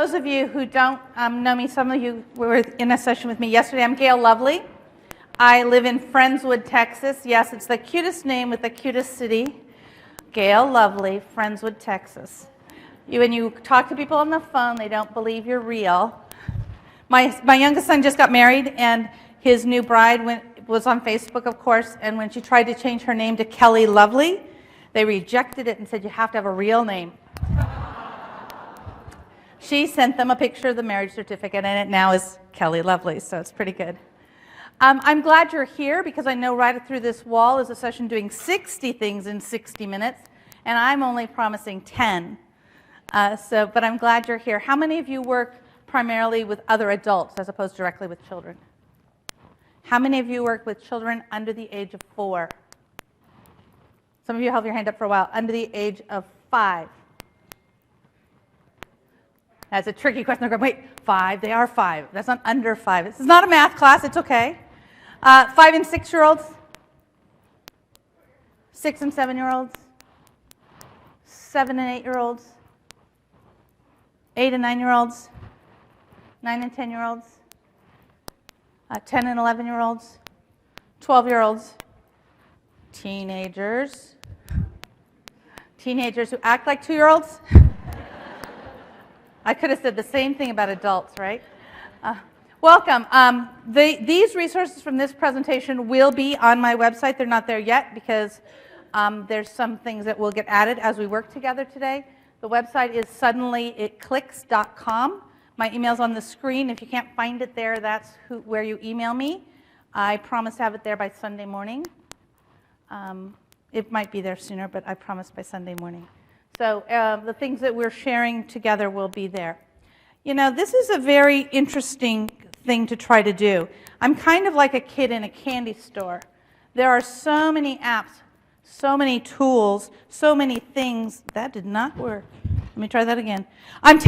those of you who don't know me, some of you were in a session with me yesterday. I'm Gail Lovely. I live in Friendswood, Texas. Yes, it's the cutest name with the cutest city. Gail Lovely, Friendswood, Texas. When you talk to people on the phone, they don't believe you're real. My youngest son just got married, and his new bride was on Facebook, of course, and when she tried to change her name to Kelly Lovely, they rejected it and said, you have to have a real name. She sent them a picture of the marriage certificate, and it now is Kelly Lovely, so it's pretty good. I'm glad you're here because I know right through this wall is a session doing 60 things in 60 minutes, and I'm only promising 10. But I'm glad you're here. How many of you work primarily with other adults as opposed to directly with children? How many of you work with children under the age of 4? Some of you held your hand up for a while. Under the age of 5. That's a tricky question. Wait, 5? They are 5. That's not under 5. This is not a math class. It's okay. 5 and 6-year-olds? 6 and 7-year-olds? 7 and 8-year-olds? 8 and 9-year-olds? 9 and 10-year-olds? 10 and 11-year-olds? 12-year-olds? Teenagers? Teenagers who act like 2-year-olds? I could have said the same thing about adults, right? Welcome. These resources from this presentation will be on my website. They're not there yet because there's some things that will get added as we work together today. The website is suddenlyitclicks.com. My email's on the screen. If you can't find it there, that's where you email me. I promise to have it there by Sunday morning. It might be there sooner, but I promise by Sunday morning. So the things that we're sharing together will be there. You know, this is a very interesting thing to try to do. I'm kind of like a kid in a candy store. There are so many apps, so many tools, so many things. That did not work. Let me try that again. I'm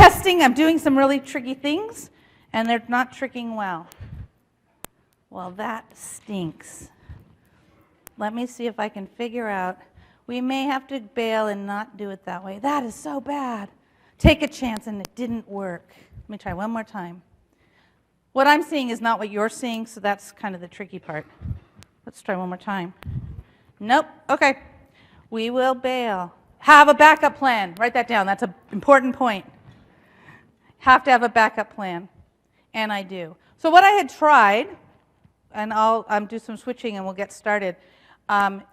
doing some really tricky things, and they're not tricking well. Well, that stinks. Let me see if I can figure out. We may have to bail and not do it that way. That is so bad. Take a chance, and it didn't work. Let me try one more time. What I'm seeing is not what you're seeing, so that's kind of the tricky part. Let's try one more time. Nope. Okay. We will bail. Have a backup plan. Write that down. That's an important point. Have to have a backup plan. And I do. So what I had tried, and I'll do some switching and we'll get started,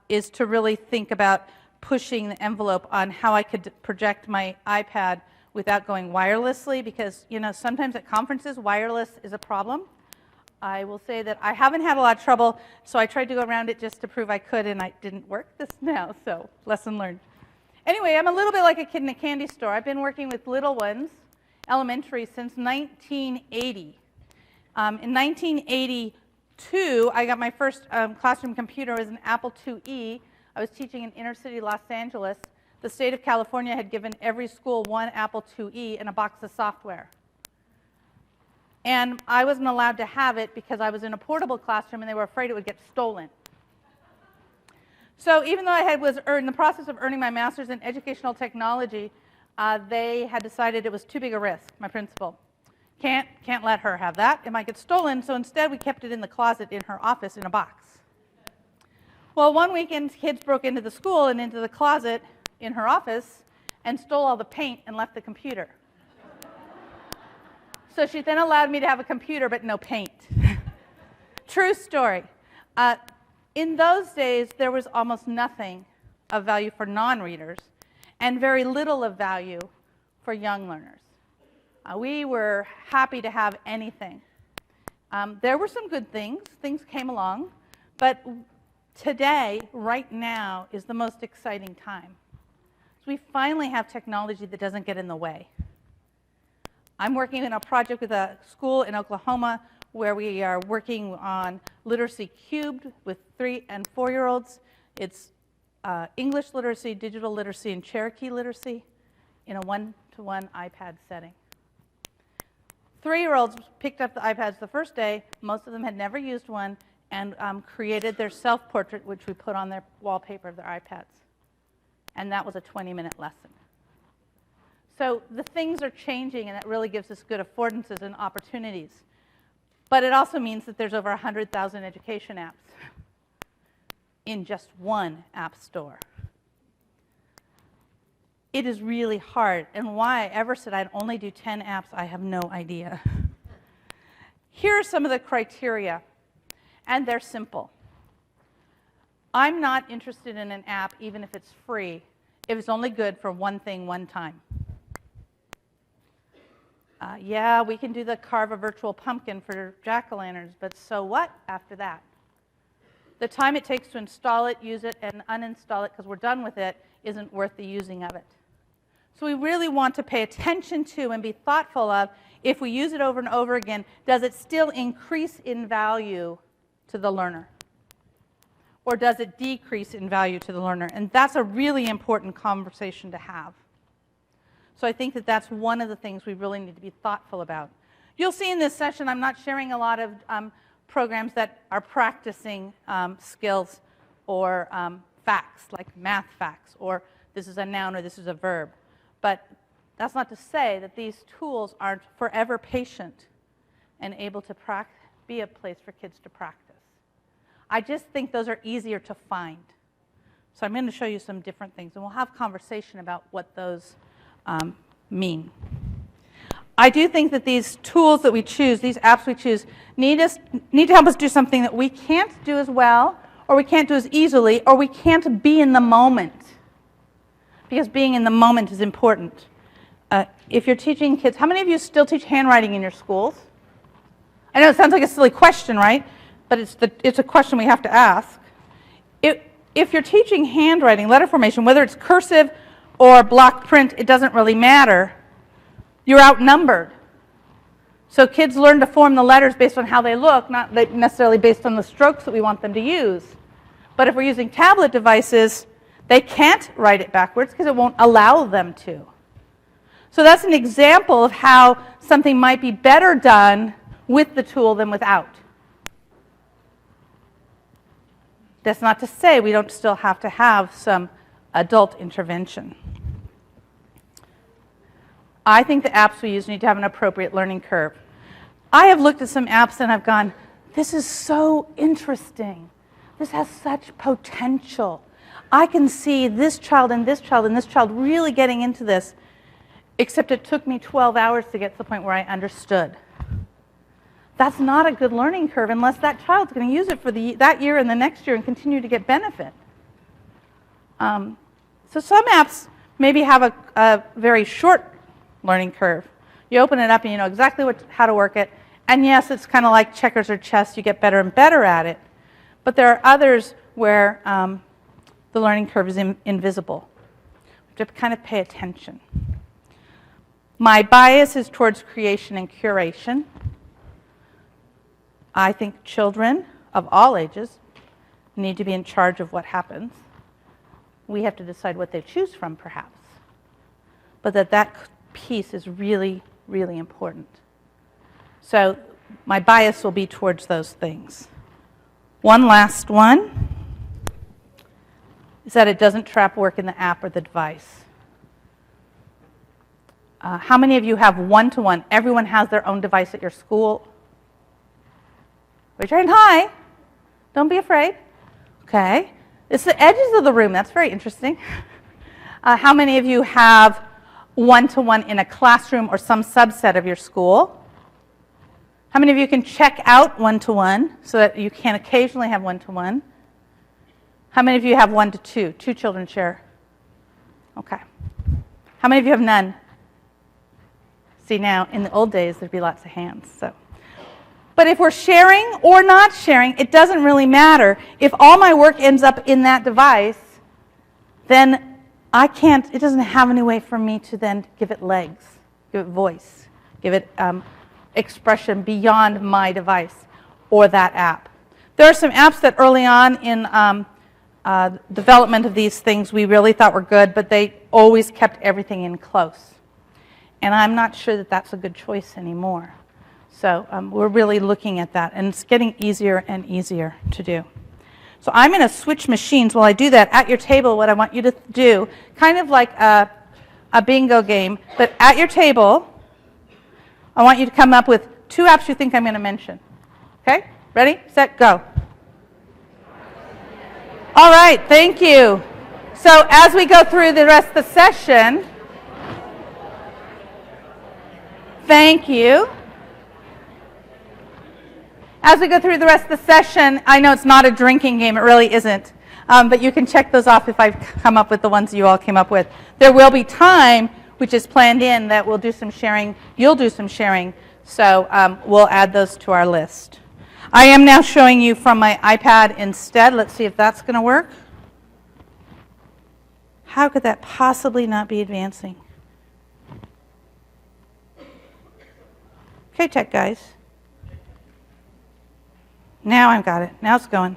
is to really think about pushing the envelope on how I could project my iPad without going wirelessly, because sometimes at conferences wireless is a problem. I will say that I haven't had a lot of trouble, so I tried to go around it just to prove I could, and it didn't work this now, so lesson learned. Anyway, I'm a little bit like a kid in a candy store. I've been working with little ones, elementary, since 1980. In 1982, I got my first classroom computer. It was an Apple IIe. I was teaching in inner city Los Angeles. The state of California had given every school one Apple IIe and a box of software. And I wasn't allowed to have it because I was in a portable classroom and they were afraid it would get stolen. So even though I was in the process of earning my master's in educational technology, they had decided it was too big a risk, my principal. Can't let her have that. It might get stolen, so instead we kept it in the closet in her office in a box. Well, one weekend, kids broke into the school and into the closet in her office and stole all the paint and left the computer. So she then allowed me to have a computer but no paint. True story. In those days, there was almost nothing of value for non-readers and very little of value for young learners. We were happy to have anything. There were some good things. Things came along. But today, right now, is the most exciting time. So we finally have technology that doesn't get in the way. I'm working in a project with a school in Oklahoma where we are working on literacy cubed with 3- and 4-year-olds. It's English literacy, digital literacy, and Cherokee literacy in a one-to-one iPad setting. 3-year-olds picked up the iPads the first day. Most of them had never used one and created their self-portrait, which we put on their wallpaper of their iPads. And that was a 20-minute lesson. So the things are changing, and that really gives us good affordances and opportunities. But it also means that there's over 100,000 education apps in just one app store. It is really hard, and why I ever said I'd only do 10 apps, I have no idea. Here are some of the criteria, and they're simple. I'm not interested in an app, even if it's free, if it's only good for one thing one time. Yeah, we can do the carve a virtual pumpkin for jack-o'-lanterns, but so what after that? The time it takes to install it, use it, and uninstall it because we're done with it isn't worth the using of it. So we really want to pay attention to and be thoughtful of, if we use it over and over again, does it still increase in value to the learner? Or does it decrease in value to the learner? And that's a really important conversation to have. So I think that that's one of the things we really need to be thoughtful about. You'll see in this session, I'm not sharing a lot of programs that are practicing skills or facts, like math facts, or this is a noun or this is a verb. But that's not to say that these tools aren't forever patient and able to be a place for kids to practice. I just think those are easier to find. So I'm going to show you some different things, and we'll have conversation about what those mean. I do think that these tools that we choose, these apps we choose, need to help us do something that we can't do as well, or we can't do as easily, or we can't be in the moment. Because being in the moment is important. If you're teaching kids, how many of you still teach handwriting in your schools? I know it sounds like a silly question, right? But it's a question we have to ask. If you're teaching handwriting, letter formation, whether it's cursive or block print, it doesn't really matter. You're outnumbered. So kids learn to form the letters based on how they look, not necessarily based on the strokes that we want them to use. But if we're using tablet devices, they can't write it backwards because it won't allow them to. So that's an example of how something might be better done with the tool than without. That's not to say we don't still have to have some adult intervention. I think the apps we use need to have an appropriate learning curve. I have looked at some apps and I've gone, this is so interesting. This has such potential. I can see this child and this child and this child really getting into this, except it took me 12 hours to get to the point where I understood. That's not a good learning curve unless that child's going to use it for that year and the next year and continue to get benefit. So some apps maybe have a very short learning curve. You open it up and you know exactly how to work it. And yes, it's kind of like checkers or chess. You get better and better at it. But there are others where the learning curve is invisible. We have to kind of pay attention. My bias is towards creation and curation. I think children of all ages need to be in charge of what happens. We have to decide what they choose from, perhaps. But that piece is really, really important. So my bias will be towards those things. One last one is that it doesn't trap work in the app or the device. How many of you have one-to-one? Everyone has their own device at your school. Raise your hand high. Don't be afraid. Okay. It's the edges of the room. That's very interesting. How many of you have one-to-one in a classroom or some subset of your school? How many of you can check out one-to-one so that you can occasionally have one-to-one? How many of you have one-to-two? Two children share. Okay. How many of you have none? See, now, in the old days, there'd be lots of hands. But if we're sharing or not sharing, it doesn't really matter. If all my work ends up in that device, then it doesn't have any way for me to then give it legs, give it voice, give it expression beyond my device or that app. There are some apps that early on in development of these things we really thought were good, but they always kept everything in close. And I'm not sure that that's a good choice anymore. So we're really looking at that, and it's getting easier and easier to do. So I'm going to switch machines. While I do that, at your table, what I want you to do, kind of like a bingo game, but at your table, I want you to come up with 2 apps you think I'm going to mention. Okay? Ready, set, go. All right, thank you. So as we go through the rest of the session, thank you. As we go through the rest of the session, I know it's not a drinking game, it really isn't. But you can check those off if I've come up with the ones you all came up with. There will be time, which is planned in, that we'll do some sharing. You'll do some sharing. So we'll add those to our list. I am now showing you from my iPad instead. Let's see if that's going to work. How could that possibly not be advancing? Okay, tech guys. Now I've got it. Now it's going.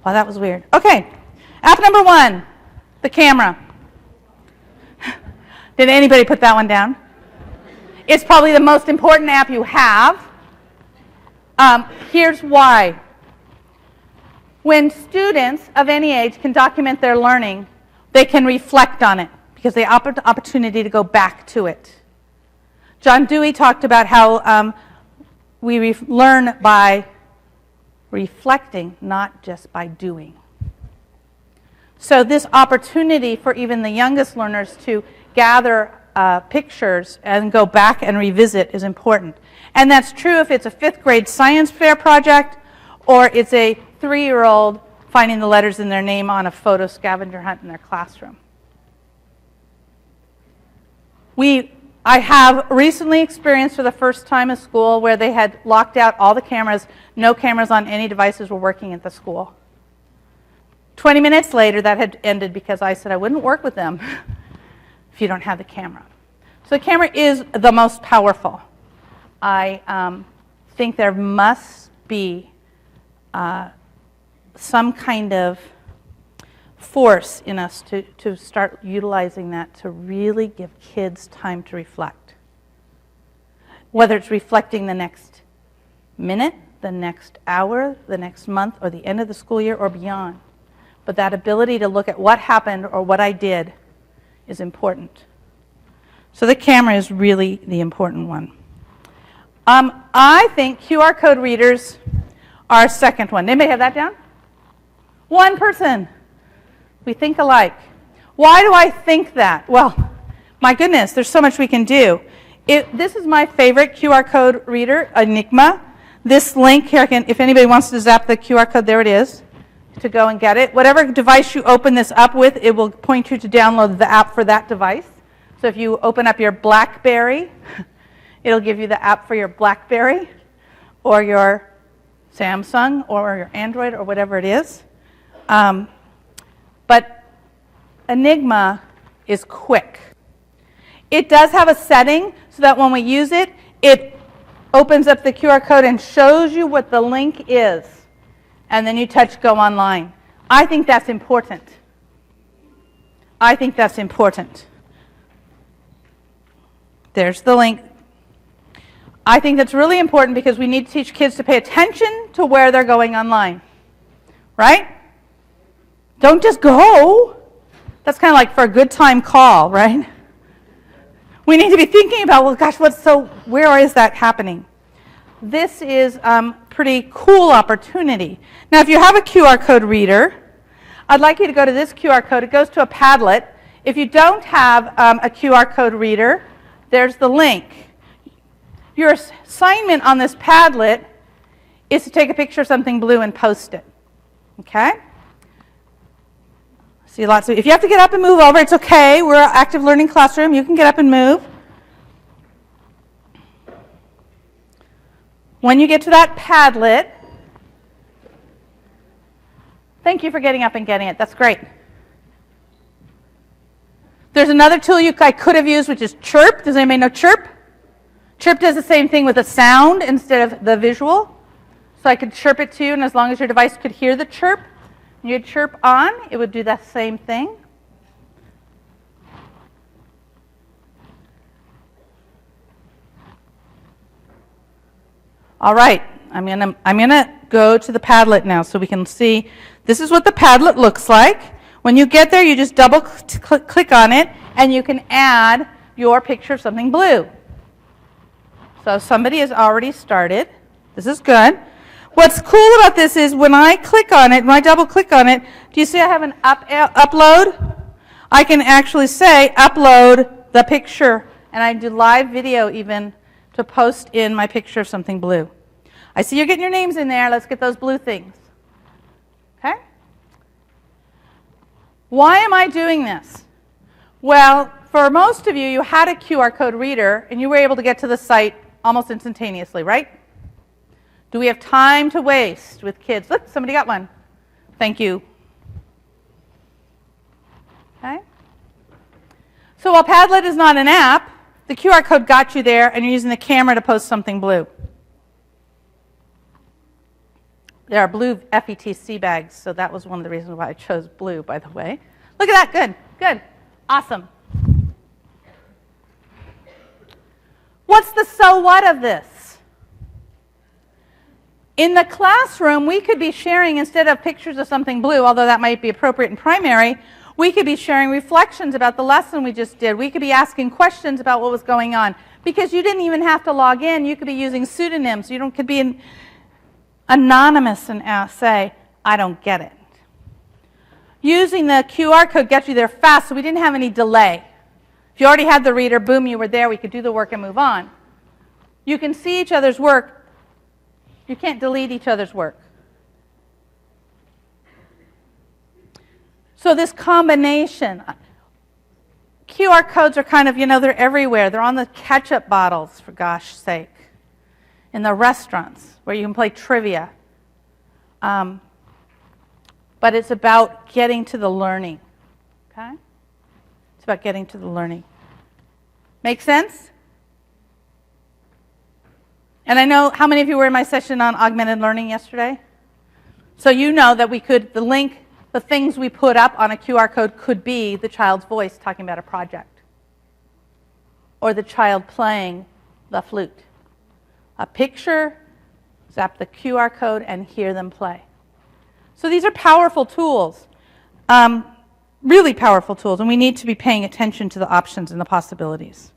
Wow, that was weird. Okay, app number 1, the camera. Did anybody put that one down? It's probably the most important app you have. Here's why. When students of any age can document their learning, they can reflect on it because they have the opportunity to go back to it. John Dewey talked about how we learn by reflecting, not just by doing. So this opportunity for even the youngest learners to gather pictures and go back and revisit is important. And that's true if it's a 5th grade science fair project or it's a 3-year-old finding the letters in their name on a photo scavenger hunt in their classroom. I have recently experienced for the first time a school where they had locked out all the cameras. No cameras on any devices were working at the school. 20 minutes later, that had ended because I said I wouldn't work with them if you don't have the camera. So the camera is the most powerful. I think there must be some kind of force in us to start utilizing that to really give kids time to reflect. Whether it's reflecting the next minute, the next hour, the next month, or the end of the school year or beyond. But that ability to look at what happened or what I did is important. So the camera is really the important one. I think QR code readers are a second one. Anybody have that down? One person. We think alike. Why do I think that? Well, my goodness, there's so much we can do. This is my favorite QR code reader, Enigma. This link here, if anybody wants to zap the QR code, there it is, to go and get it. Whatever device you open this up with, it will point you to download the app for that device. So if you open up your BlackBerry, it'll give you the app for your BlackBerry or your Samsung or your Android or whatever it is. But Enigma is quick. It does have a setting so that when we use it, it opens up the QR code and shows you what the link is. And then you touch Go Online. I think that's important. I think that's important. There's the link. I think that's really important because we need to teach kids to pay attention to where they're going online. Right? Don't just go. That's kind of like for a good time call, right? We need to be thinking about, well, gosh, where is that happening? This is a pretty cool opportunity. Now, if you have a QR code reader, I'd like you to go to this QR code. It goes to a Padlet. If you don't have a QR code reader, there's the link. Your assignment on this Padlet is to take a picture of something blue and post it. Okay? See lots of, if you have to get up and move over, it's okay. We're an active learning classroom. You can get up and move. When you get to that Padlet, thank you for getting up and getting it. That's great. There's another tool I could have used, which is Chirp. Does anybody know Chirp? Chirp does the same thing with a sound instead of the visual. So I could chirp it to you, and as long as your device could hear the chirp, and you'd chirp on, it would do that same thing. All right, I'm gonna go to the Padlet now so we can see. This is what the Padlet looks like. When you get there, you just double click on it, and you can add your picture of something blue. So somebody has already started. This is good. What's cool about this is when I click on it, when I double click on it, do you see I have an upload? I can actually say upload the picture, and I do live video even to post in my picture of something blue. I see you're getting your names in there. Let's get those blue things. Okay? Why am I doing this? Well, for most of you, you had a QR code reader, and you were able to get to the site almost instantaneously, right? Do we have time to waste with kids? Look, somebody got one. Thank you. Okay? So while Padlet is not an app, the QR code got you there, and you're using the camera to post something blue. There are blue FETC bags, so that was one of the reasons why I chose blue, by the way. Look at that. Good. Good. Awesome. What's the so what of this? In the classroom, we could be sharing, instead of pictures of something blue, although that might be appropriate in primary, we could be sharing reflections about the lesson we just did. We could be asking questions about what was going on. Because you didn't even have to log in. You could be using pseudonyms. You could be anonymous and say, I don't get it. Using the QR code gets you there fast, so we didn't have any delay. If you already had the reader, boom, you were there. We could do the work and move on. You can see each other's work. You can't delete each other's work. So this combination, QR codes are kind of, they're everywhere. They're on the ketchup bottles, for gosh sake, in the restaurants where you can play trivia. But it's about getting to the learning, okay? It's about getting to the learning. Make sense? And I know, how many of you were in my session on augmented learning yesterday? So you know that we could, the things we put up on a QR code could be the child's voice talking about a project, or the child playing the flute. A picture, zap the QR code, and hear them play. So these are powerful tools, really powerful tools, and we need to be paying attention to the options and the possibilities.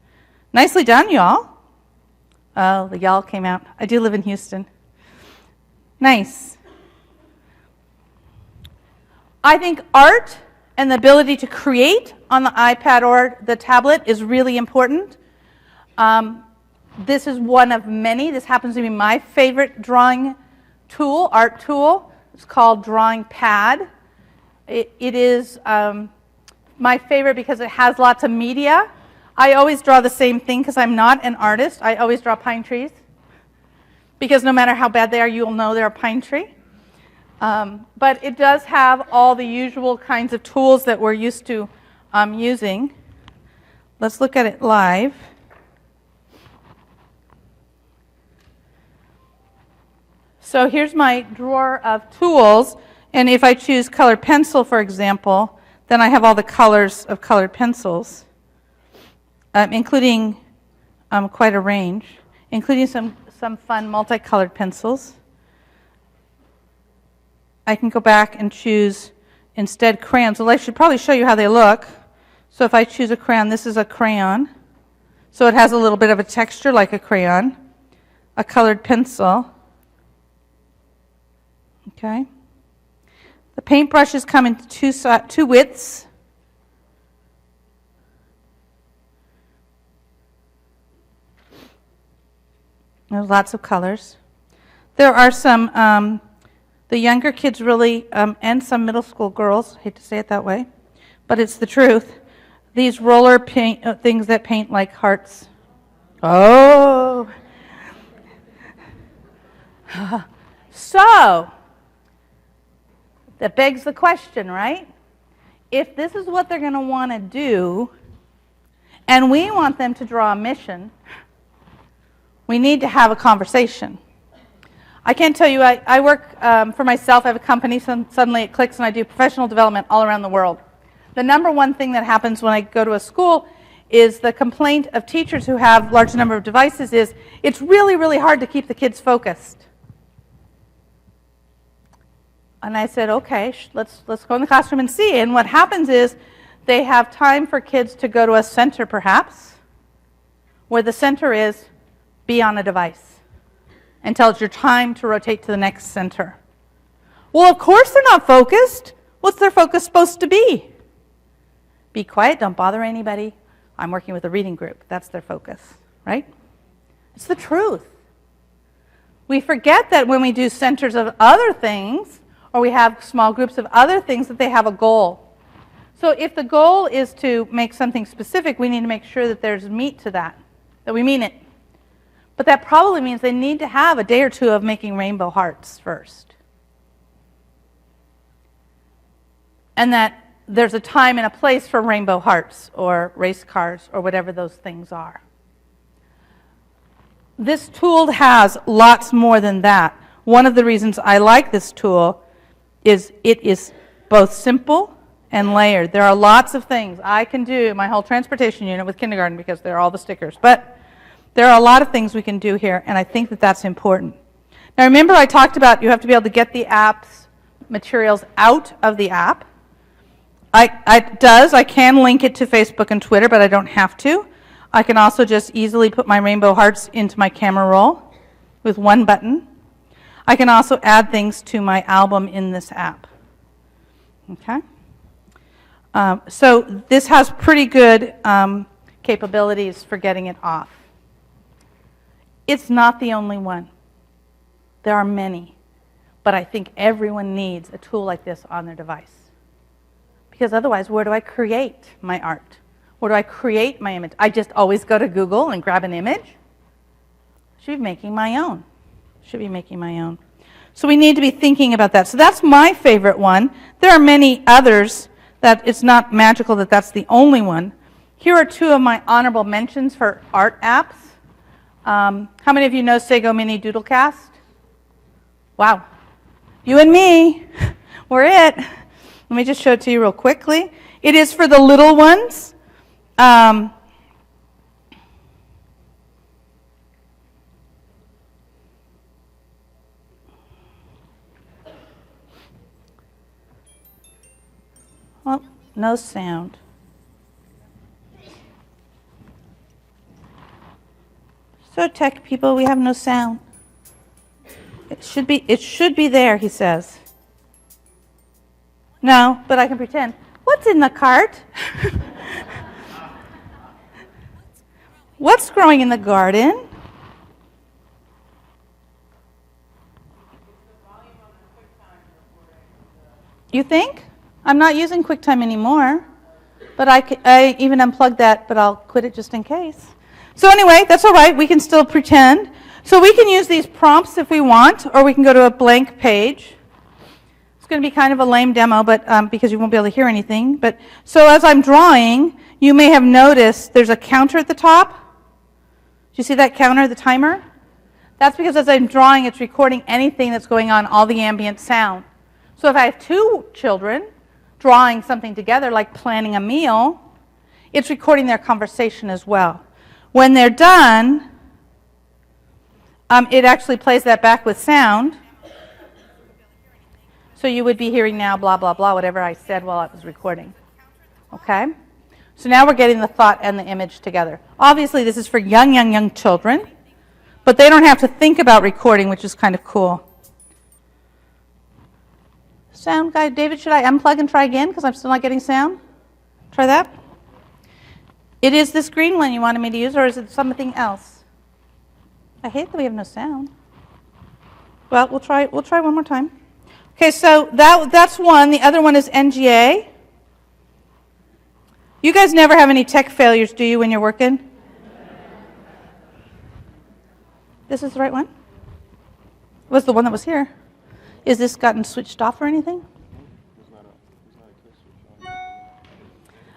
Nicely done, y'all. Oh, the y'all came out. I do live in Houston. Nice. I think art and the ability to create on the iPad or the tablet is really important. This is one of many. This happens to be my favorite drawing tool, art tool. It's called Drawing Pad. It is my favorite because it has lots of media. I always draw the same thing because I'm not an artist. I always draw pine trees because no matter how bad they are, you'll know they're a pine tree. But it does have all the usual kinds of tools that we're used to using. Let's look at it live. So here's my drawer of tools, and if I choose colored pencil, for example, then I have all the colors of colored pencils, including quite a range, including some fun multicolored pencils. I can go back and choose instead crayons. Well, I should probably show you how they look. So if I choose a crayon, this is a crayon. So it has a little bit of a texture like a crayon. A colored pencil. Okay. The paintbrushes come in two widths. There's lots of colors. There are some, the younger kids really, and some middle school girls, I hate to say it that way, but it's the truth. These roller paint things that paint like hearts. Oh! So, that begs the question, right? If this is what they're going to want to do, and we want them to draw a mission, we need to have a conversation. I can't tell you, I work for myself. I have a company, suddenly it clicks, and I do professional development all around the world. The number one thing that happens when I go to a school is the complaint of teachers who have a large number of devices is, it's really, really hard to keep the kids focused. And I said, okay, let's go in the classroom and see. And what happens is They have time for kids to go to a center, perhaps, where the center is be on a device until it's your time to rotate to the next center. Well, of course they're not focused. What's their focus supposed to be? Be quiet, don't bother anybody. I'm working with a reading group. That's their focus, right? It's the truth. We forget that when we do centers of other things, or we have small groups of other things, that they have a goal. So if the goal is to make something specific, we need to make sure that there's meat to that we mean it. But that probably means they need to have a day or two of making rainbow hearts first. And that there's a time and a place for rainbow hearts or race cars or whatever those things are. This tool has lots more than that. One of the reasons I like this tool is it is both simple and layered. There are lots of things I can do, my whole transportation unit with kindergarten, because there are all the stickers. But there are a lot of things we can do here, and I think that that's important. Now remember I talked about you have to be able to get the app's materials out of the app. I can link it to Facebook and Twitter, but I don't have to. I can also just easily put my rainbow hearts into my camera roll with one button. I can also add things to my album in this app. Okay? So this has pretty good capabilities for getting it off. It's not the only one. There are many. But I think everyone needs a tool like this on their device. Because otherwise, where do I create my art? Where do I create my image? I just always go to Google and grab an image. Should be making my own. Should be making my own. So we need to be thinking about that. So that's my favorite one. There are many others that it's not magical that that's the only one. Here are two of my honorable mentions for art apps. How many of you know Sago Mini Doodlecast? Wow. You and me. We're it. Let me just show it to you real quickly. It is for the little ones. Well, no sound. So tech people, we have no sound. It should be there, he says. No, but I can pretend. What's in the cart? What's growing in the garden? You think? I'm not using QuickTime anymore, but I even unplugged that, but I'll quit it just in case. So anyway, that's all right. We can still pretend. So we can use these prompts if we want, or we can go to a blank page. It's going to be kind of a lame demo, but because you won't be able to hear anything. But so as I'm drawing, you may have noticed there's a counter at the top. Do you see that counter, the timer? That's because as I'm drawing, it's recording anything that's going on, all the ambient sound. So if I have two children drawing something together, like planning a meal, it's recording their conversation as well. When they're done, it actually plays that back with sound. So you would be hearing now blah, blah, blah, whatever I said while I was recording. Okay? So now we're getting the thought and the image together. Obviously, this is for young children, but they don't have to think about recording, which is kind of cool. Sound guy, David, should I unplug and try again because I'm still not getting sound? Try that. It is this green one you wanted me to use, or is it something else? I hate that we have no sound. Well, we'll try one more time. Okay, so that's one. The other one is NGA. You guys never have any tech failures, do you, when you're working? This is the right one? It was the one that was here. Is this gotten switched off or anything?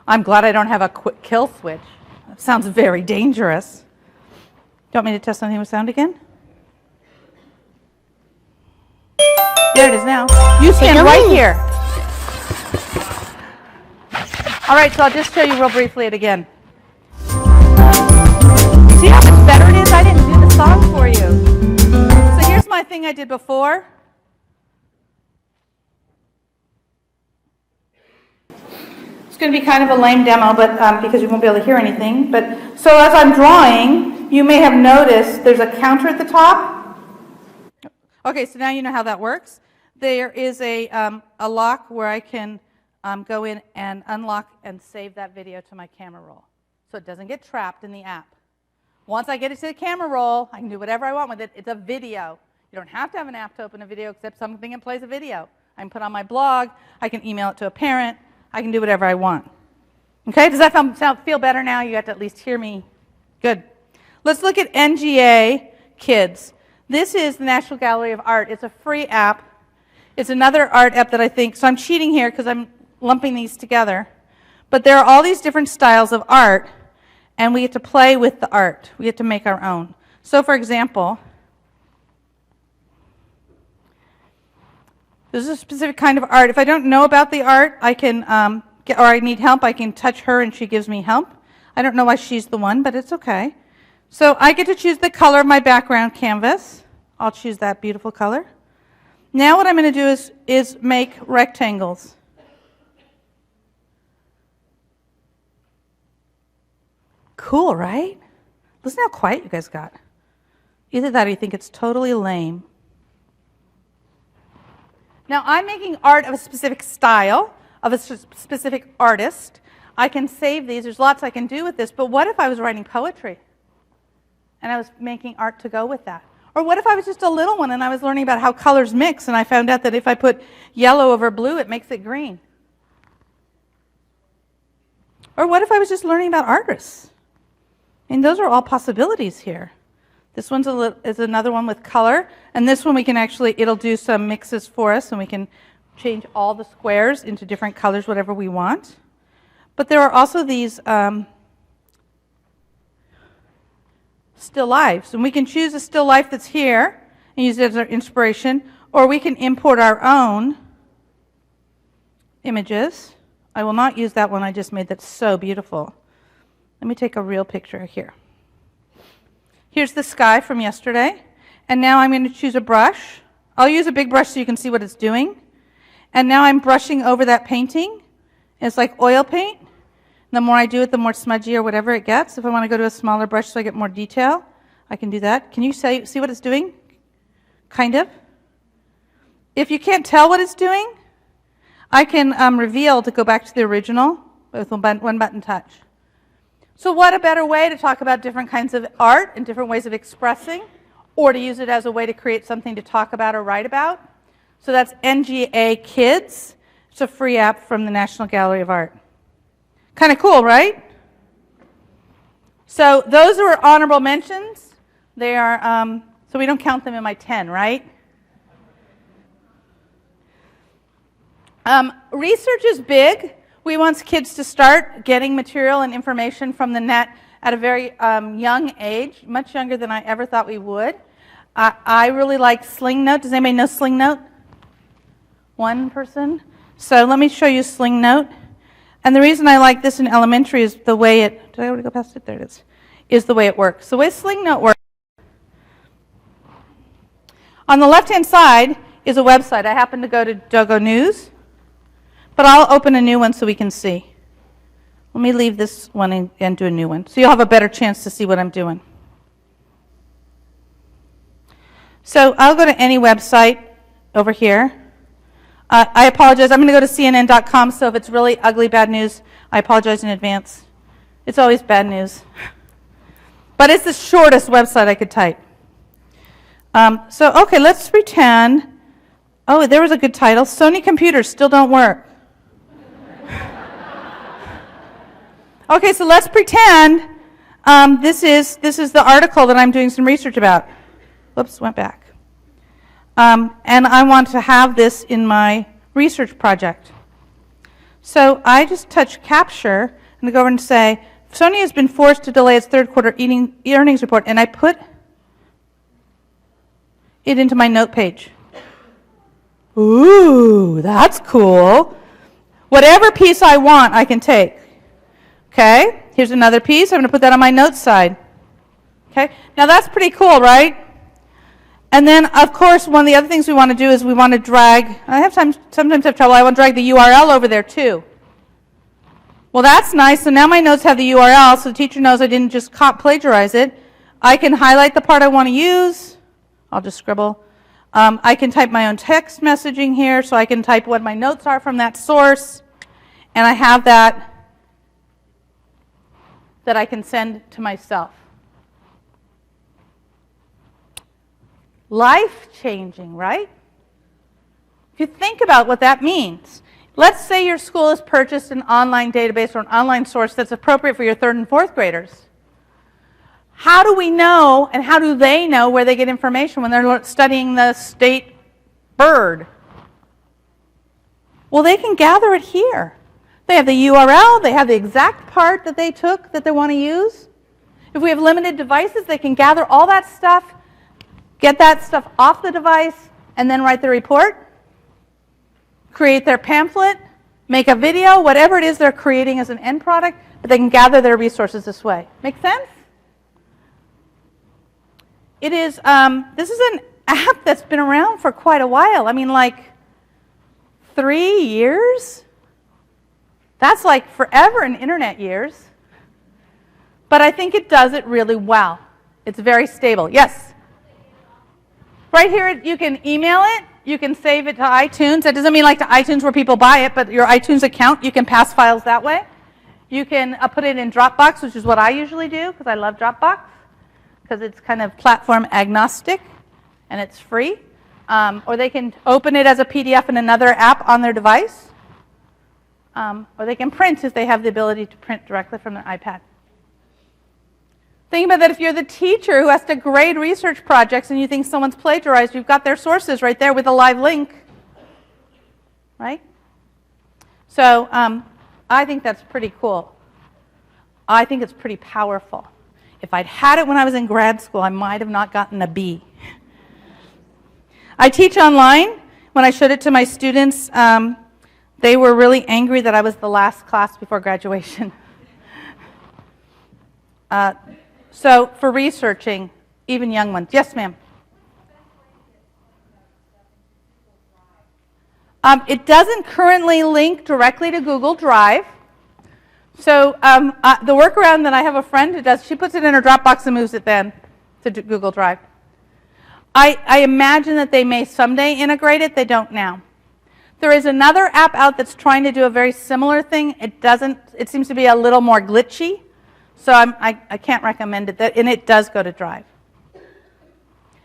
I'm glad I don't have a quick kill switch. That sounds very dangerous. Do you want me to test something with sound again? There it is now. You stand right here. All right, so I'll just show you real briefly it again. See how much better it is? I didn't do the song for you. So here's my thing I did before. It's going to be kind of a lame demo, but because you won't be able to hear anything. But so as I'm drawing, you may have noticed there's a counter at the top. Okay, so now you know how that works. There is a lock where I can go in and unlock and save that video to my camera roll, so it doesn't get trapped in the app. Once I get it to the camera roll, I can do whatever I want with it. It's a video. You don't have to have an app to open a video except something that plays a video. I can put on my blog. I can email it to a parent. I can do whatever I want. Okay, does that feel better now? You have to at least hear me. Good. Let's look at NGA Kids. This is the National Gallery of Art. It's a free app. It's another art app that I think, so I'm cheating here because I'm lumping these together. But there are all these different styles of art, and we get to play with the art. We get to make our own. So for example, this is a specific kind of art. If I don't know about the art, I can or I need help, I can touch her and she gives me help. I don't know why she's the one, but it's okay. So I get to choose the color of my background canvas. I'll choose that beautiful color. Now what I'm going to do is make rectangles. Cool, right? Listen how quiet you guys got. Either that or you think it's totally lame. Now I'm making art of a specific style, of a specific artist. I can save these. There's lots I can do with this, but what if I was writing poetry and I was making art to go with that? Or what if I was just a little one and I was learning about how colors mix and I found out that if I put yellow over blue, it makes it green? Or what if I was just learning about artists? And those are all possibilities here. This one's is another one with color, and this one we can actually, it'll do some mixes for us, and we can change all the squares into different colors, whatever we want. But there are also these still lifes, and we can choose a still life that's here and use it as our inspiration, or we can import our own images. I will not use that one I just made that's so beautiful. Let me take a real picture here. Here's the sky from yesterday, and now I'm going to choose a brush. I'll use a big brush so you can see what it's doing. And now I'm brushing over that painting. It's like oil paint. The more I do it, the more smudgy or whatever it gets. If I want to go to a smaller brush so I get more detail, I can do that. Can you see what it's doing? Kind of. If you can't tell what it's doing, I can reveal to go back to the original with one button touch. So what a better way to talk about different kinds of art and different ways of expressing, or to use it as a way to create something to talk about or write about. So that's NGA Kids. It's a free app from the National Gallery of Art. Kind of cool, right? So those are honorable mentions. They are, so we don't count them in my 10, right? Research is big. We want kids to start getting material and information from the net at a very young age, much younger than I ever thought we would. I really like Sling Note. Does anybody know Sling Note? One person? So let me show you Sling Note. And the reason I like this in elementary is the way it, did I already go past it? There it is the way it works. The way Sling Note works, on the left-hand side is a website. I happen to go to Dogo News. But I'll open a new one so we can see. Let me leave this one and do a new one, so you'll have a better chance to see what I'm doing. So I'll go to any website over here. I apologize. I'm going to go to CNN.com, so if it's really ugly, bad news, I apologize in advance. It's always bad news. But it's the shortest website I could type. Okay, let's pretend. Oh, there was a good title. Sony computers still don't work. Okay, so let's pretend this is the article that I'm doing some research about. Whoops, went back. And I want to have this in my research project. So I just touch capture and go over and say, Sony has been forced to delay its third quarter earnings report, and I put it into my note page. Ooh, that's cool. Whatever piece I want, I can take. Okay, here's another piece. I'm going to put that on my notes side. Okay, now that's pretty cool, right? And then, of course, one of the other things we want to do is we want to drag, sometimes have trouble, I want to drag the URL over there too. Well, that's nice. So now my notes have the URL, so the teacher knows I didn't just plagiarize it. I can highlight the part I want to use. I'll just scribble. I can type my own text messaging here, so I can type what my notes are from that source, and I have that I can send to myself. Life-changing, right? If you think about what that means, let's say your school has purchased an online database or an online source that's appropriate for your 3rd and 4th graders. How do we know, and how do they know where they get information when they're studying the state bird? Well, they can gather it here. They have the URL, they have the exact part that they took that they want to use. If we have limited devices, they can gather all that stuff, get that stuff off the device, and then write the report, create their pamphlet, make a video, whatever it is they're creating as an end product, but they can gather their resources this way. Make sense? It is, this is an app that's been around for quite a while. I mean, like 3 years? That's like forever in internet years. But I think it does it really well. It's very stable. Yes? Right here, you can email it. You can save it to iTunes. That doesn't mean like to iTunes where people buy it, but your iTunes account, you can pass files that way. You can put it in Dropbox, which is what I usually do because I love Dropbox, because it's kind of platform agnostic and it's free. Or they can open it as a PDF in another app on their device. Or they can print if they have the ability to print directly from their iPad. Think about that if you're the teacher who has to grade research projects and you think someone's plagiarized, you've got their sources right there with a live link. Right? So I think that's pretty cool. I think it's pretty powerful. If I'd had it when I was in grad school, I might have not gotten a B. I teach online. When I showed it to my students, they were really angry that I was the last class before graduation. So for researching, even young ones. Yes, ma'am? It doesn't currently link directly to Google Drive. So the workaround that I have a friend who does, she puts it in her Dropbox and moves it then to Google Drive. I imagine that they may someday integrate it. They don't now. There is another app out that's trying to do a very similar thing. It seems to be a little more glitchy. So I can't recommend it. And it does go to Drive.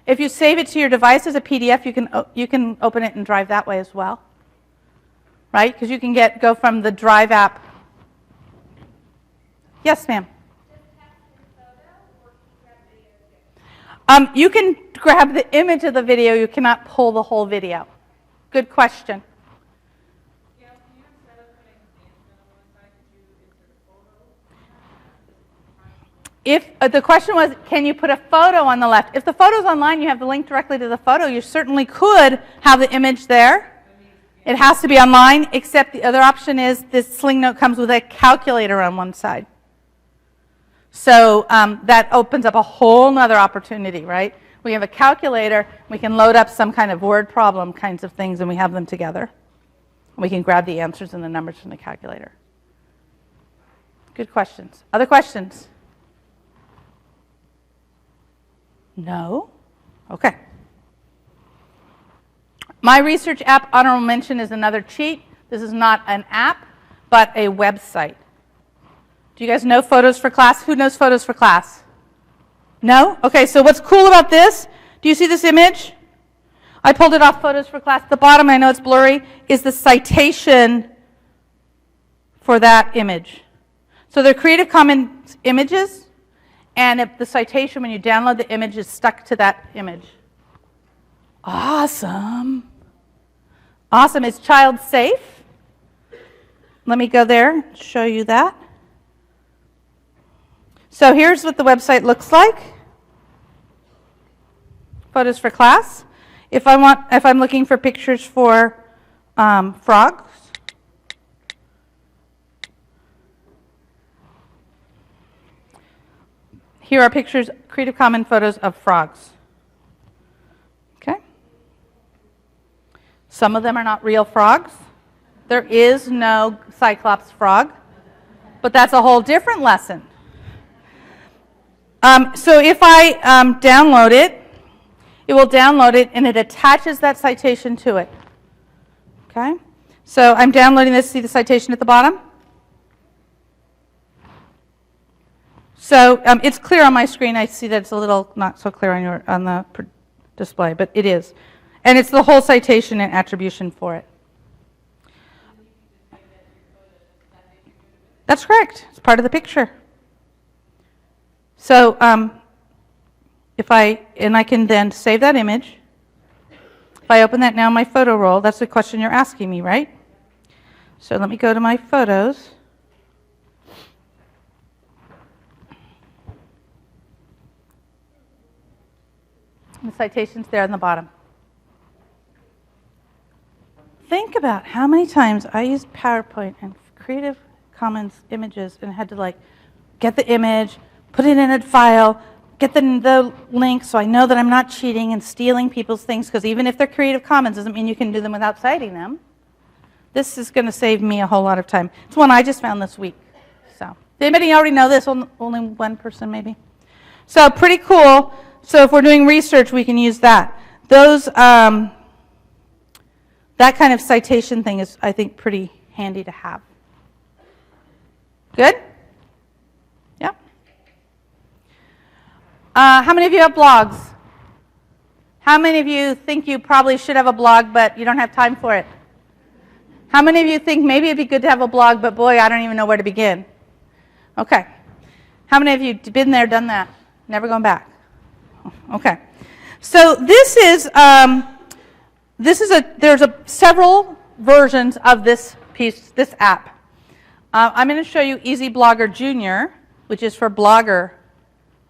If you save it to your device as a PDF, you can open it in Drive that way as well. Right? Because you can go from the Drive app. Yes, ma'am. You can grab the image of the video. You cannot pull the whole video. Good question. If the question was, can you put a photo on the left? If the photo's online, you have the link directly to the photo. You certainly could have the image there. It has to be online, except the other option is this Sling Note comes with a calculator on one side. So that opens up a whole nother opportunity, right? We have a calculator. We can load up some kind of word problem kinds of things, and we have them together. We can grab the answers and the numbers from the calculator. Good questions. Other questions? No? Okay. My research app, honorable mention, is another cheat. This is not an app, but a website. Do you guys know Photos for Class? Who knows Photos for Class? No? Okay, so what's cool about this, do you see this image? I pulled it off Photos for Class. The bottom, I know it's blurry, is the citation for that image. So they're Creative Commons images, and if the citation, when you download the image, is stuck to that image. Awesome. Awesome. Is child safe? Let me go there and show you that. So here's what the website looks like. Photos for Class. If I'm looking for pictures for frogs, here are pictures, Creative Commons photos of frogs. Okay. Some of them are not real frogs. There is no Cyclops frog. But that's a whole different lesson. So if I download it, it will download it and it attaches that citation to it. Okay? So I'm downloading this. See the citation at the bottom? So it's clear on my screen. I see that it's a little not so clear on the display, but it is. And it's the whole citation and attribution for it. That's correct. It's part of the picture. So I can then save that image. If I open that now in my photo roll, that's the question you're asking me, right? So let me go to my photos. The citation's there on the bottom. Think about how many times I used PowerPoint and Creative Commons images and had to get the image, put it in a file, get the link so I know that I'm not cheating and stealing people's things, because even if they're Creative Commons doesn't mean you can do them without citing them. This is going to save me a whole lot of time. It's one I just found this week. So, anybody already know this? Only one person maybe. So pretty cool. So if we're doing research, we can use that. Those that kind of citation thing is, I think, pretty handy to have. Good? Yep. How many of you have blogs? How many of you think you probably should have a blog, but you don't have time for it? How many of you think maybe it'd be good to have a blog, but boy, I don't even know where to begin? Okay. How many of you been there, done that? Never going back? Okay. So there's several versions of this app. I'm going to show you Easy Blogger Junior, which is for blogger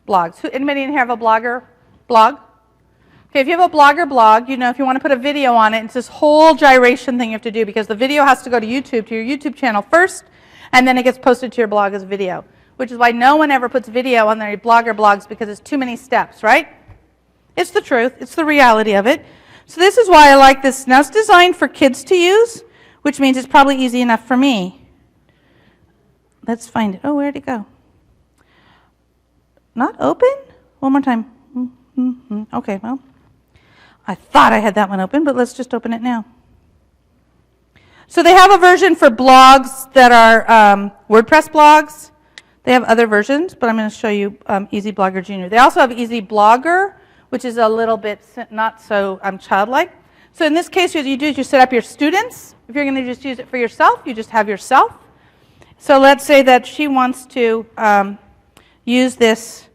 blogs. Anybody in here have a blogger blog? Okay, if you have a blogger blog, if you want to put a video on it, it's this whole gyration thing you have to do, because the video has to go to YouTube, to your YouTube channel first, and then it gets posted to your blog as video, which is why no one ever puts video on their blogger blogs, because it's too many steps, right? It's the truth. It's the reality of it. So this is why I like this. Now it's designed for kids to use, which means it's probably easy enough for me. Let's find it. Oh, where'd it go? Not open? One more time. Okay, well, I thought I had that one open, but let's just open it now. So they have a version for blogs that are WordPress blogs. They have other versions, but I'm going to show you Easy Blogger Junior. They also have Easy Blogger, which is a little bit not so childlike. So in this case, what you do is you set up your students. If you're going to just use it for yourself, you just have yourself. So let's say that she wants to use this.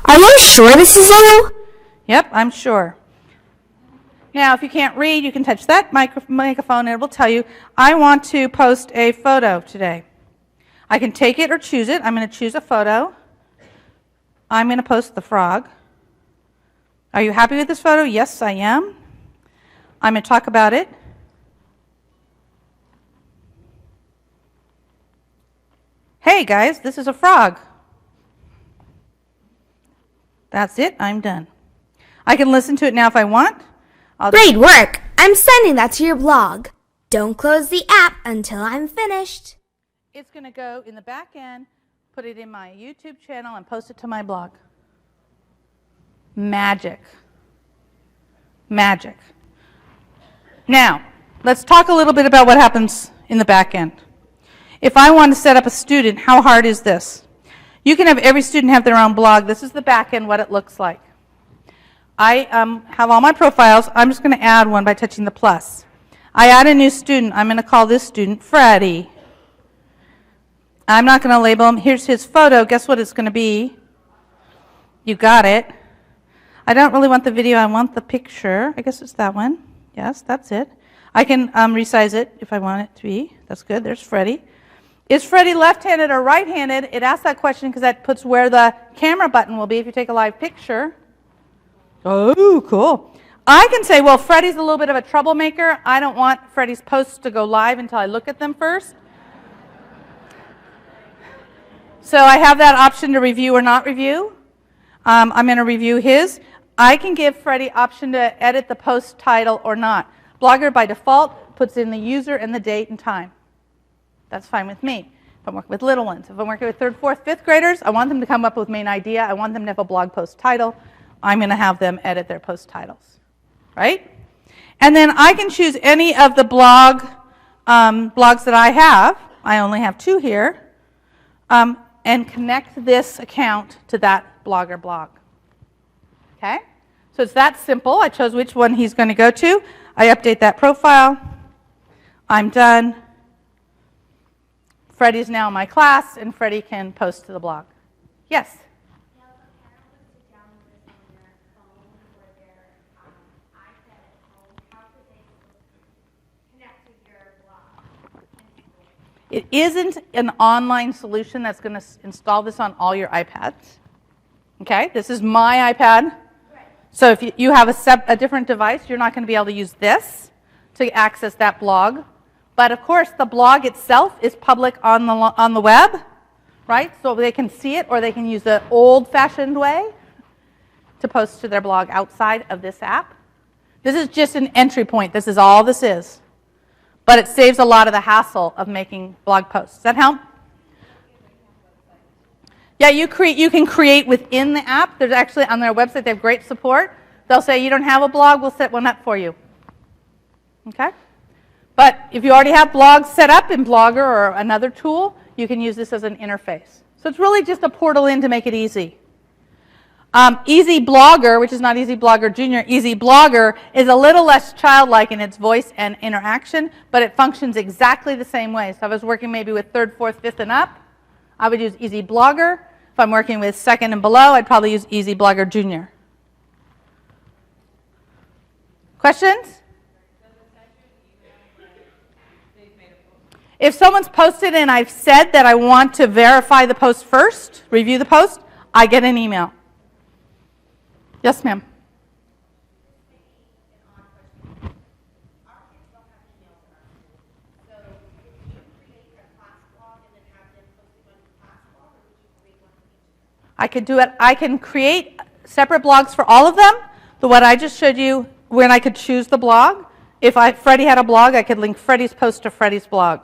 Are you sure this is you? Yep, I'm sure. Now, if you can't read, you can touch that microphone and it will tell you, I want to post a photo today. I can take it or choose it. I'm going to choose a photo. I'm going to post the frog. Are you happy with this photo? Yes, I am. I'm going to talk about it. Hey guys, this is a frog. That's it, I'm done. I can listen to it now if I want. Great work! I'm sending that to your blog. Don't close the app until I'm finished. It's going to go in the back end, put it in my YouTube channel, and post it to my blog. Magic. Magic. Now, let's talk a little bit about what happens in the back end. If I want to set up a student, how hard is this? You can have every student have their own blog. This is the back end, what it looks like. I have all my profiles. I'm just going to add one by touching the plus. I add a new student. I'm going to call this student Freddie. I'm not going to label him. Here's his photo. Guess what it's going to be? You got it. I don't really want the video. I want the picture. I guess it's that one. Yes, that's it. I can resize it if I want it to be. That's good. There's Freddie. Is Freddie left-handed or right-handed? It asks that question because that puts where the camera button will be if you take a live picture. Oh, cool. I can say, well, Freddie's a little bit of a troublemaker. I don't want Freddie's posts to go live until I look at them first. So I have that option to review or not review. I'm going to review his. I can give Freddie option to edit the post title or not. Blogger by default puts in the user and the date and time. That's fine with me. If I'm working with little ones, if I'm working with third, fourth, fifth graders, I want them to come up with main idea. I want them to have a blog post title. I'm going to have them edit their post titles, right? And then I can choose any of the blogs that I have. I only have 2 here. And connect this account to that blogger blog. Okay? So it's that simple. I chose which one he's going to go to. I update that profile. I'm done. Freddie's now in my class, and Freddie can post to the blog. Yes? It isn't an online solution that's going to install this on all your iPads. Okay, this is my iPad. So if you have a different device, you're not going to be able to use this to access that blog. But of course, the blog itself is public on the web, right? So they can see it, or they can use the old-fashioned way to post to their blog outside of this app. This is just an entry point. This is all this is. But it saves a lot of the hassle of making blog posts. Does that help? Yeah, you can create within the app. There's actually, on their website, they have great support. They'll say, you don't have a blog, we'll set one up for you. Okay? But if you already have blogs set up in Blogger or another tool, you can use this as an interface. So it's really just a portal in to make it easy. Easy Blogger, which is not Easy Blogger Junior, Easy Blogger is a little less childlike in its voice and interaction, but it functions exactly the same way. So if I was working maybe with 3rd, 4th, 5th, and up, I would use Easy Blogger. If I'm working with 2nd and below, I'd probably use Easy Blogger Junior. Questions? If someone's posted and I've said that I want to verify the post first, review the post, I get an email. Yes, ma'am. I could do it. I can create separate blogs for all of them. The what I just showed you, when I could choose the blog. If Freddie had a blog, I could link Freddie's post to Freddie's blog.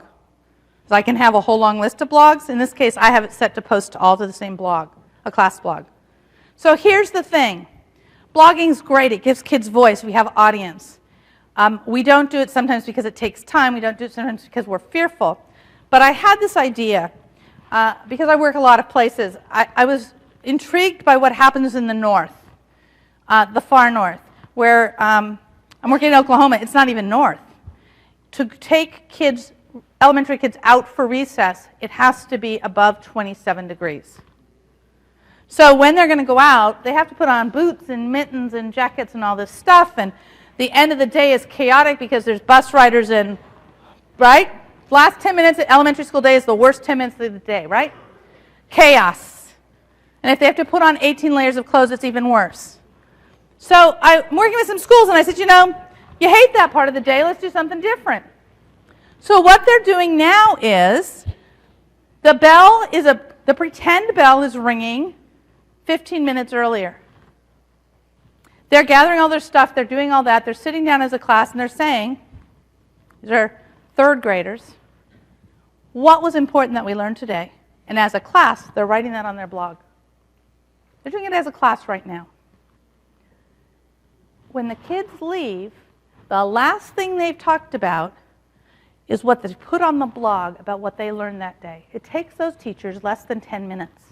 So I can have a whole long list of blogs. In this case, I have it set to post all to the same blog, a class blog. So here's the thing. Blogging's great. It gives kids voice. We have audience. We don't do it sometimes because it takes time. We don't do it sometimes because we're fearful. But I had this idea, because I work a lot of places. I was intrigued by what happens in the north, the far north, where I'm working in Oklahoma. It's not even north. To take kids, elementary kids, out for recess, it has to be above 27 degrees. So when they're going to go out, they have to put on boots and mittens and jackets and all this stuff, and the end of the day is chaotic because there's bus riders and, right? Last 10 minutes at elementary school day is the worst 10 minutes of the day, right? Chaos. And if they have to put on 18 layers of clothes, it's even worse. So I'm working with some schools, and I said, you know, you hate that part of the day. Let's do something different. So what they're doing now is the pretend bell is ringing 15 minutes earlier. They're gathering all their stuff, they're doing all that, they're sitting down as a class, and they're saying, these are 3rd graders, what was important that we learned today? And as a class, they're writing that on their blog. They're doing it as a class right now. When the kids leave, the last thing they've talked about is what they put on the blog about what they learned that day. It takes those teachers less than 10 minutes.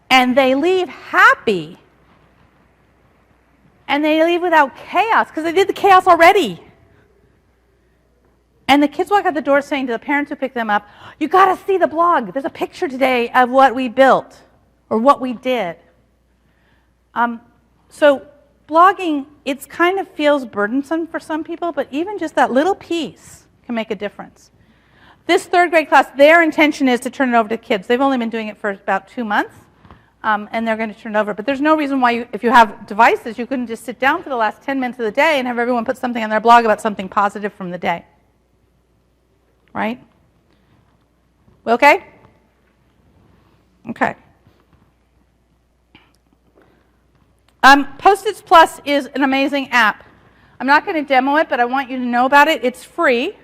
And they leave happy. And they leave without chaos, because they did the chaos already. And the kids walk out the door saying to the parents who pick them up, you got to see the blog. There's a picture today of what we built or what we did. So blogging, it kind of feels burdensome for some people, but even just that little piece can make a difference. This 3rd grade class, their intention is to turn it over to kids. They've only been doing it for about 2 months. And they're going to turn it over. But there's no reason why, if you have devices, you couldn't just sit down for the last 10 minutes of the day and have everyone put something on their blog about something positive from the day. Right? We okay? Okay. Post-its Plus is an amazing app. I'm not going to demo it, but I want you to know about it. It's free.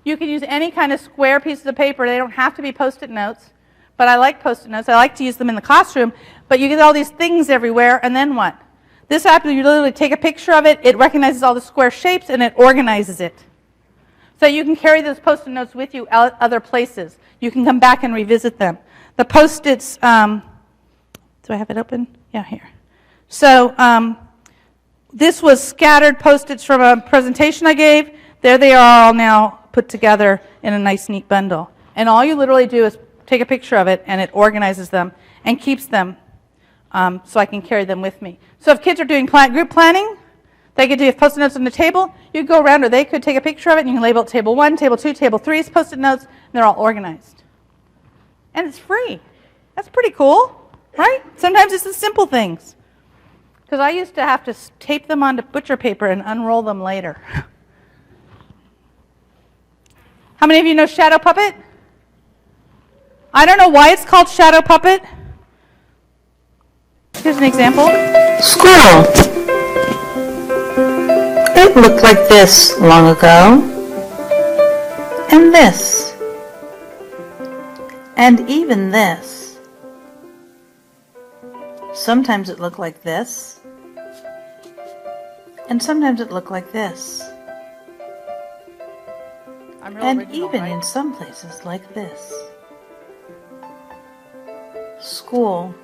You can use any kind of square pieces of paper. They don't have to be Post-it notes, but I like Post-it notes. I like to use them in the classroom, but you get all these things everywhere, and then what? This app, you literally take a picture of it, it recognizes all the square shapes, and it organizes it. So you can carry those Post-it notes with you other places. You can come back and revisit them. The Post-its, do I have it open? Yeah, here. So this was scattered Post-its from a presentation I gave. There they are all now put together in a nice, neat bundle. And all you literally do is take a picture of it, and it organizes them and keeps them so I can carry them with me. So if kids are doing group planning, they could do Post-it notes on the table. You go around, or they could take a picture of it, and you can label it table 1, table 2, table 3's Post-it notes, and they're all organized. And it's free. That's pretty cool, right? Sometimes it's the simple things. Because I used to have to tape them onto butcher paper and unroll them later. How many of you know Shadow Puppet? I don't know why it's called Shadow Puppet. Here's an example. Squirrel. It looked like this long ago. And this. And even this. Sometimes it looked like this. And sometimes it looked like this. And original, even right? in some places like this. School.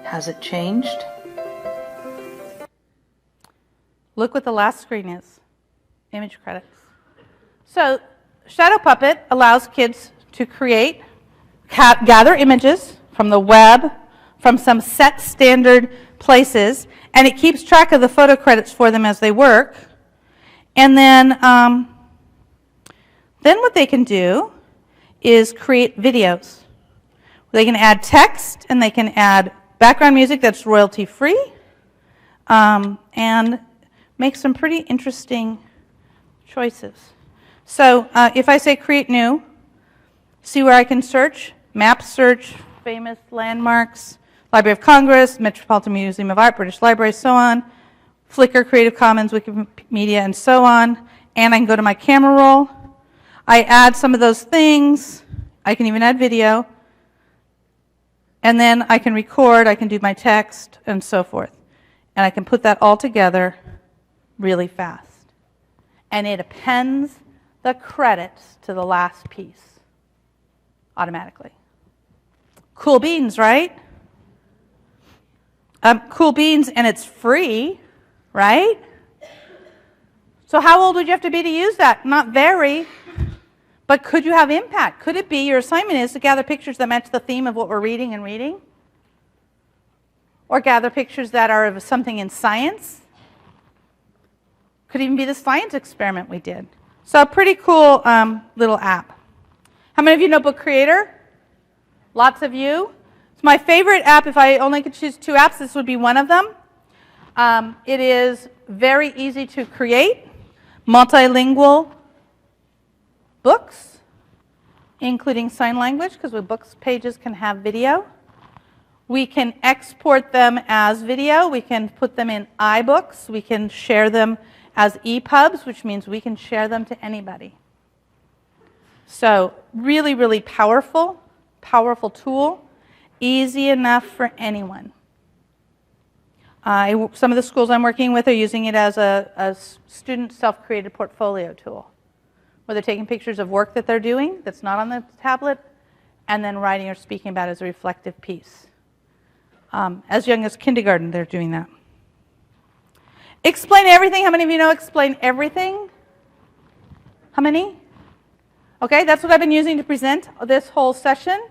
Has it changed? Look what the last screen is. Image credits. So Shadow Puppet allows kids to create, gather images from the web, from some set standard places, and it keeps track of the photo credits for them as they work. And then what they can do is create videos. They can add text, and they can add background music that's royalty-free, and make some pretty interesting choices. So if I say create new, see where I can search? Map search, famous landmarks, Library of Congress, Metropolitan Museum of Art, British Library, so on, Flickr, Creative Commons, Wikimedia, and so on. And I can go to my camera roll. I add some of those things. I can even add video. And then I can record, I can do my text, and so forth. And I can put that all together really fast. And it appends the credits to the last piece automatically. Cool beans, right? Cool beans, and it's free, right? So how old would you have to be to use that? Not very. But could you have impact? Could it be your assignment is to gather pictures that match the theme of what we're reading and reading? Or gather pictures that are of something in science? Could even be the science experiment we did. So a pretty cool little app. How many of you know Book Creator? Lots of you. It's my favorite app. If I only could choose 2 apps, this would be one of them. It is very easy to create, multilingual books, including sign language, because the books pages can have video. We can export them as video. We can put them in iBooks. We can share them as EPUBs, which means we can share them to anybody. So really, really powerful tool. Easy enough for anyone. Some of the schools I'm working with are using it as a student self-created portfolio tool, where they're taking pictures of work that they're doing that's not on the tablet, and then writing or speaking about it as a reflective piece. As young as kindergarten, they're doing that. Explain everything. How many of you know Explain Everything? How many? Okay, that's what I've been using to present this whole session.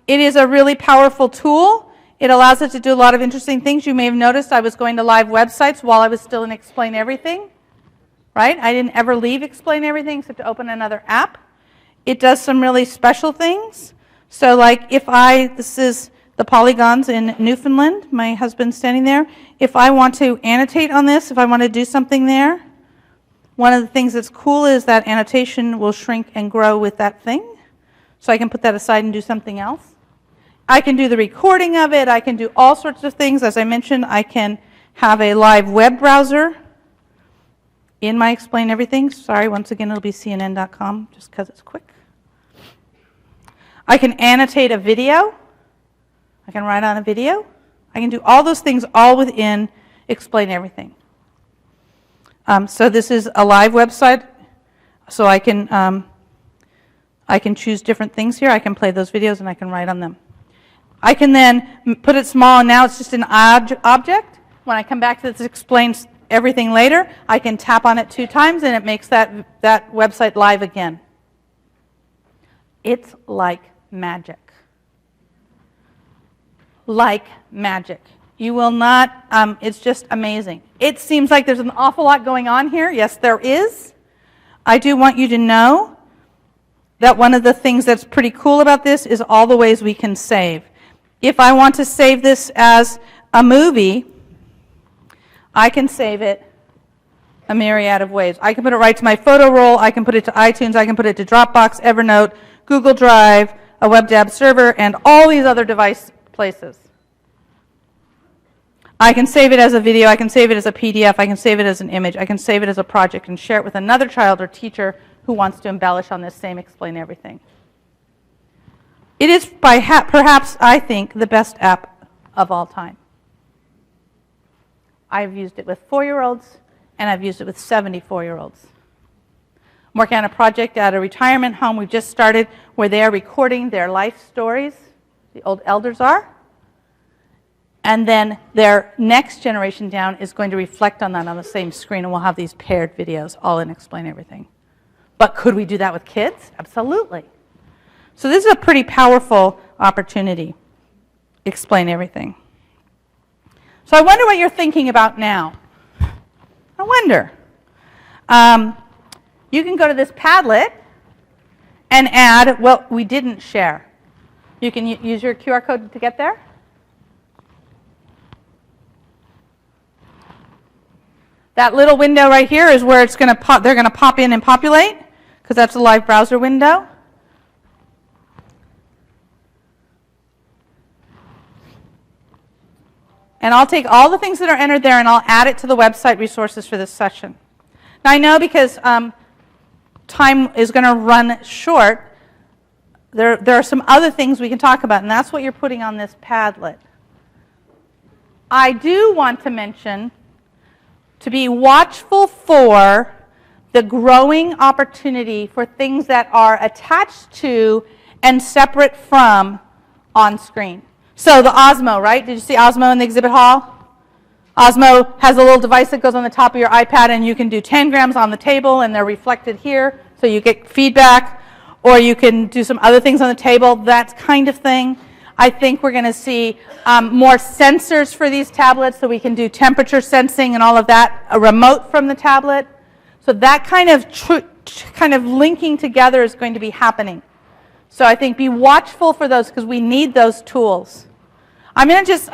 It is a really powerful tool. It allows us to do a lot of interesting things. You may have noticed I was going to live websites while I was still in Explain Everything. Right? I didn't ever leave Explain Everything except to open another app. It does some really special things. So like this is the polygons in Newfoundland, my husband's standing there. If I want to annotate on this, if I want to do something there, one of the things that's cool is that annotation will shrink and grow with that thing. So I can put that aside and do something else. I can do the recording of it. I can do all sorts of things. As I mentioned, I can have a live web browser in my Explain Everything. Sorry, once again, it'll be cnn.com just because it's quick. I can annotate a video. I can write on a video. I can do all those things all within Explain Everything. So this is a live website, so I can choose different things here. I can play those videos and I can write on them. I can then put it small, and now it's just an object. When I come back to this Explains Everything later, I can tap on it 2 times and it makes that website live again. It's like magic. Like magic. You will not, it's just amazing. It seems like there's an awful lot going on here. Yes, there is. I do want you to know that one of the things that's pretty cool about this is all the ways we can save. If I want to save this as a movie, I can save it a myriad of ways. I can put it right to my photo roll, I can put it to iTunes, I can put it to Dropbox, Evernote, Google Drive, a WebDAV server, and all these other device places. I can save it as a video, I can save it as a PDF, I can save it as an image, I can save it as a project and share it with another child or teacher who wants to embellish on this same Explain Everything. It is perhaps, I think, the best app of all time. I've used it with 4-year-olds, and I've used it with 74-year-olds. I'm working on a project at a retirement home we've just started where they are recording their life stories, the old elders are, and then their next generation down is going to reflect on that on the same screen, and we'll have these paired videos all in Explain Everything. But could we do that with kids? Absolutely. So this is a pretty powerful opportunity. Explain Everything. So I wonder what you're thinking about now. I wonder. You can go to this Padlet and add what we didn't share. You can use your QR code to get there. That little window right here is where it's going to pop. They're going to pop in and populate because that's a live browser window. And I'll take all the things that are entered there and I'll add it to the website resources for this session. Now I know because time is going to run short, there are some other things we can talk about, and that's what you're putting on this Padlet. I do want to mention to be watchful for the growing opportunity for things that are attached to and separate from on screen. So the Osmo, right? Did you see Osmo in the exhibit hall? Osmo has a little device that goes on the top of your iPad, and you can do tangrams on the table, and they're reflected here, so you get feedback. Or you can do some other things on the table, that kind of thing. I think we're going to see more sensors for these tablets, so we can do temperature sensing and all of that, a remote from the tablet. So that kind of linking together is going to be happening. So I think be watchful for those because we need those tools. Because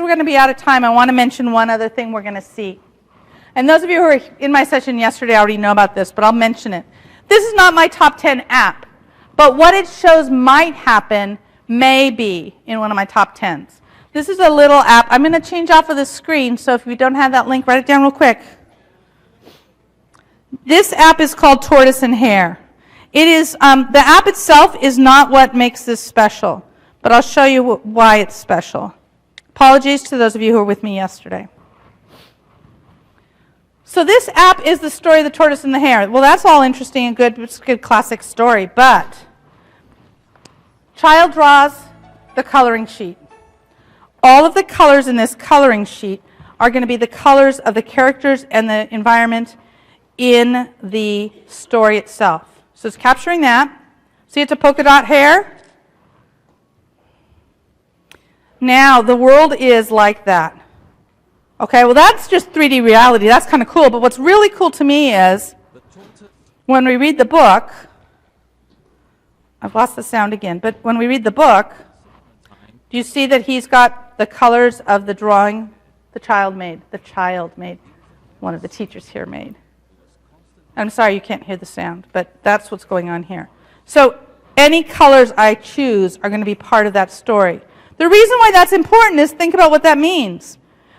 we're going to be out of time, I want to mention one other thing we're going to see. And those of you who were in my session yesterday already know about this, but I'll mention it. This is not my top 10 app, but what it shows might happen may be in one of my top 10s. This is a little app. I'm going to change off of the screen, so if you don't have that link, write it down real quick. This app is called Tortoise and Hare. It is, the app itself is not what makes this special, but I'll show you why it's special. Apologies to those of you who were with me yesterday. So this app is the story of the tortoise and the hare. Well, that's all interesting and good. It's a good classic story, but child draws the coloring sheet. All of the colors in this coloring sheet are going to be the colors of the characters and the environment in the story itself. So it's capturing that. See, it's a polka dot hare. Now, the world is like that. Okay, well, that's just 3D reality. That's kind of cool. But what's really cool to me is when we read the book, I've lost the sound again, but when we read the book, do you see that he's got the colors of the drawing the child made? The child made. One of the teachers here made. I'm sorry you can't hear the sound, but that's what's going on here. So any colors I choose are going to be part of that story. The reason why that's important is think about what that means.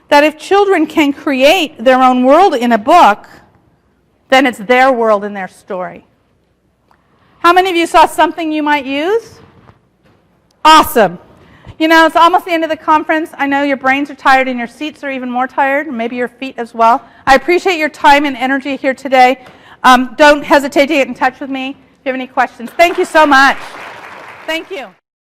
That if children can create their own world in a book, then it's their world and their story. How many of you saw something you might use? Awesome. You know, it's almost the end of the conference. I know your brains are tired and your seats are even more tired, and maybe your feet as well. I appreciate your time and energy here today. Don't hesitate to get in touch with me if you have any questions. Thank you so much. Thank you.